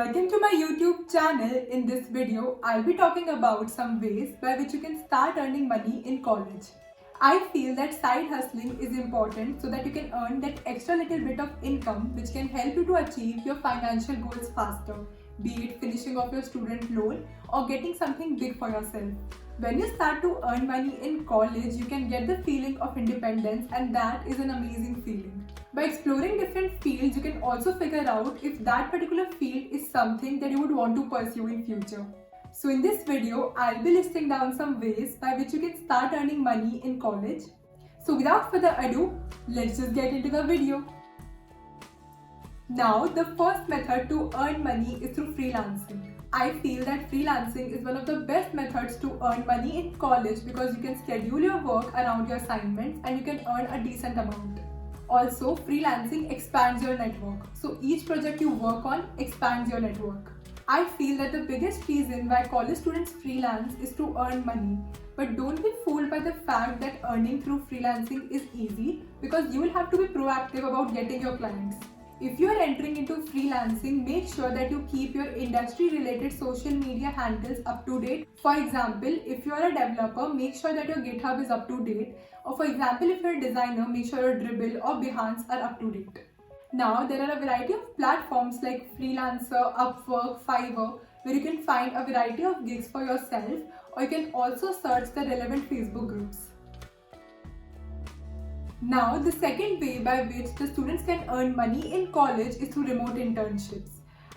Welcome to my YouTube channel. In this video, I'll be talking about some ways by which you can start earning money in college. I feel that side hustling is important so that you can earn that extra little bit of income which can help you to achieve your financial goals faster, be it finishing off your student loan or getting something big for yourself. When you start to earn money in college, you can get the feeling of independence, and that is an amazing feeling. By exploring different fields, you can also figure out if that particular field is something that you would want to pursue in future. So in this video, I'll be listing down some ways by which you can start earning money in college. So without further ado, let's just get into the video. Now, the first method to earn money is through freelancing. I feel that freelancing is one of the best methods to earn money in college because you can schedule your work around your assignments and you can earn a decent amount. Also, freelancing expands your network. So each project you work on expands your network. I feel that the biggest reason why college students freelance is to earn money. But don't be fooled by the fact that earning through freelancing is easy because you will have to be proactive about getting your clients. If you are entering into freelancing, make sure that you keep your industry-related social media handles up to date. For example, if you are a developer, make sure that your GitHub is up to date. Or for example, if you are a designer, make sure your Dribbble or Behance are up to date. Now, there are a variety of platforms like Freelancer, Upwork, Fiverr, where you can find a variety of gigs for yourself, or you can also search the relevant Facebook groups. Now, the second way by which the students can earn money in college is through remote internships.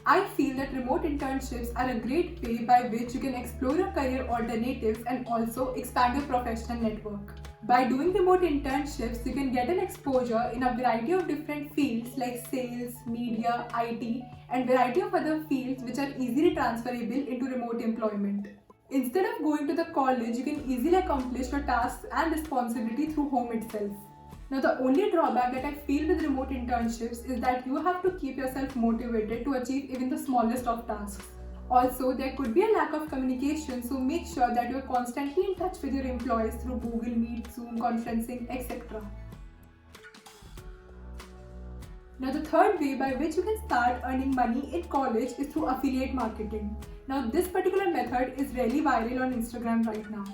I feel that remote internships are a great way by which you can explore your career alternatives and also expand your professional network. By doing remote internships, you can get an exposure in a variety of different fields like sales, media, IT, and variety of other fields which are easily transferable into remote employment. Instead of going to the college, you can easily accomplish your tasks and responsibility through home itself. Now, the only drawback that I feel with remote internships is that you have to keep yourself motivated to achieve even the smallest of tasks. Also, there could be a lack of communication, so make sure that you are constantly in touch with your employees through Google Meet, Zoom conferencing, etc. Now, the third way by which you can start earning money in college is through affiliate marketing. Now, this particular method is really viral on Instagram right now.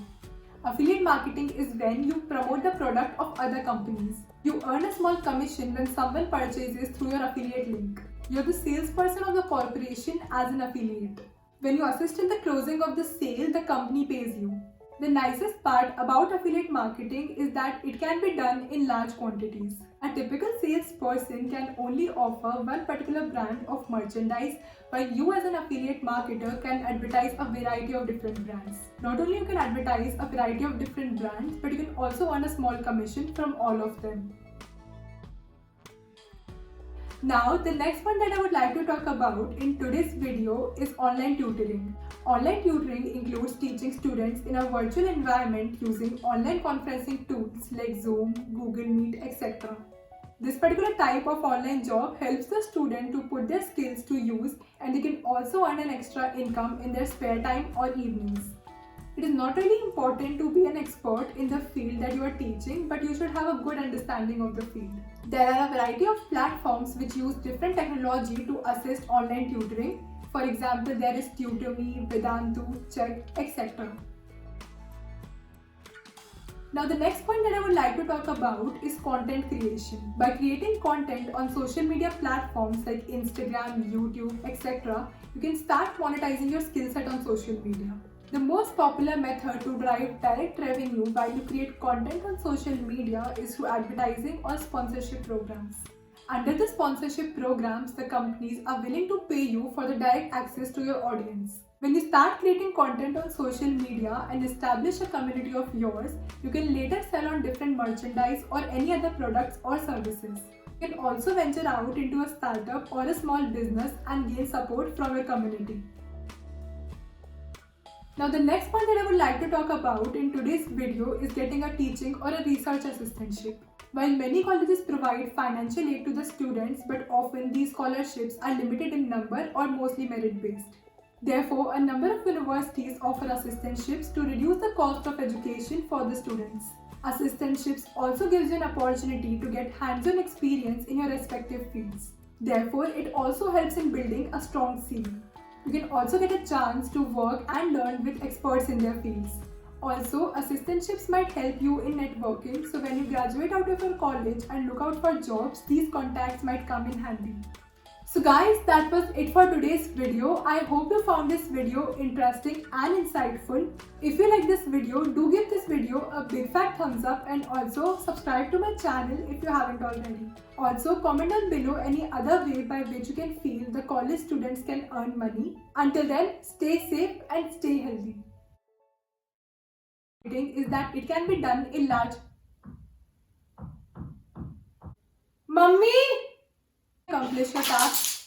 Affiliate marketing is when you promote the product of other companies. You earn a small commission when someone purchases through your affiliate link. You're the salesperson of the corporation as an affiliate. When you assist in the closing of the sale, the company pays you. The nicest part about affiliate marketing is that it can be done in large quantities. A typical salesperson can only offer one particular brand of merchandise, while you as an affiliate marketer can advertise a variety of different brands. Not only you can advertise a variety of different brands, but you can also earn a small commission from all of them. Now, the next one that I would like to talk about in today's video is online tutoring. Online tutoring includes teaching students in a virtual environment using online conferencing tools like Zoom, Google Meet, etc. This particular type of online job helps the student to put their skills to use, and they can also earn an extra income in their spare time or evenings. It is not really important to be an expert in the field that you are teaching, but you should have a good understanding of the field. There are a variety of platforms which use different technology to assist online tutoring. For example, there is Tutor.me, Vedantu, Check, etc. Now, the next point that I would like to talk about is content creation. By creating content on social media platforms like Instagram, YouTube, etc., you can start monetizing your skill set on social media. The most popular method to drive direct revenue while you create content on social media is through advertising or sponsorship programs. Under the sponsorship programs, the companies are willing to pay you for the direct access to your audience. When you start creating content on social media and establish a community of yours, you can later sell on different merchandise or any other products or services. You can also venture out into a startup or a small business and gain support from your community. Now, the next point that I would like to talk about in today's video is getting a teaching or a research assistantship. While many colleges provide financial aid to the students, but often these scholarships are limited in number or mostly merit-based. Therefore, a number of universities offer assistantships to reduce the cost of education for the students. Assistantships also gives you an opportunity to get hands-on experience in your respective fields. Therefore, it also helps in building a strong CV. You can also get a chance to work and learn with experts in their fields. Also, assistantships might help you in networking, so when you graduate out of your college and look out for jobs, these contacts might come in handy. So guys, that was it for today's video. I hope you found this video interesting and insightful. If you like this video, do give this video a big fat thumbs up and also subscribe to my channel if you haven't already. Also, comment down below any other way by which you can feel the college students can earn money. Until then, stay safe and stay healthy. Is that it can be done in large. Mummy! Accomplish your task.